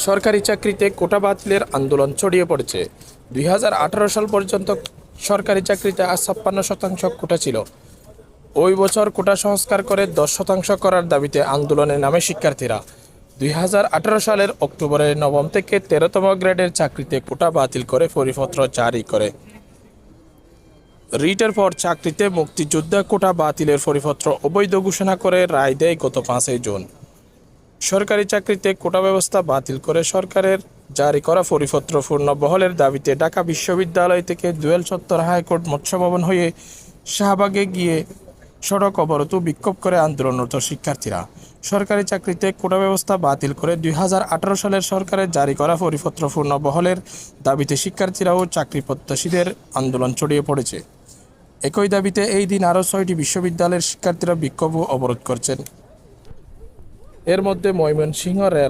সরকারি চাকরিতে কোটা বাতিলের আন্দোলন ছড়িয়ে পড়েছে। 2018 সাল পর্যন্ত সরকারি চাকরিতে 56% কোটা ছিল। ওই বছর কোটা সংস্কার করে 10% করার দাবিতে আন্দোলনে নামে শিক্ষার্থীরা। 2018 সালের অক্টোবরে নবম থেকে 13তম গ্রেডের চাকরিতে কোটা বাতিল করে পরিপত্র জারি করে। রিটের পর চাকরিতে মুক্তিযোদ্ধা কোটা বাতিলের পরিপত্র অবৈধ ঘোষণা করে রায় দেয় গত 5 জুন। সরকারি চাকরিতে কোটা ব্যবস্থা বাতিল করে সরকারের জারি করা পরিপত্র পূর্ণ বহালের দাবিতে ঢাকা বিশ্ববিদ্যালয় থেকে জুয়েল চত্বর, হাইকোর্ট, মৎস্য ভবন হয়ে শাহবাগে গিয়ে সড়ক অবরোধ ও বিক্ষোভ করে আন্দোলনরত শিক্ষার্থীরা। সরকারি চাকরিতে কোটা ব্যবস্থা বাতিল করে 2018 সালের সরকারের জারি করা পরিপত্র পূর্ণ বহালের দাবিতে শিক্ষার্থীরা ও চাকরি প্রত্যাশীদের আন্দোলন ছড়িয়ে পড়েছে। একই দাবিতে এই দিন আরও 6টি বিশ্ববিদ্যালয়ের শিক্ষার্থীরা বিক্ষোভ ও অবরোধ করছেন। এর মধ্যে ময়মনসিংহ রেল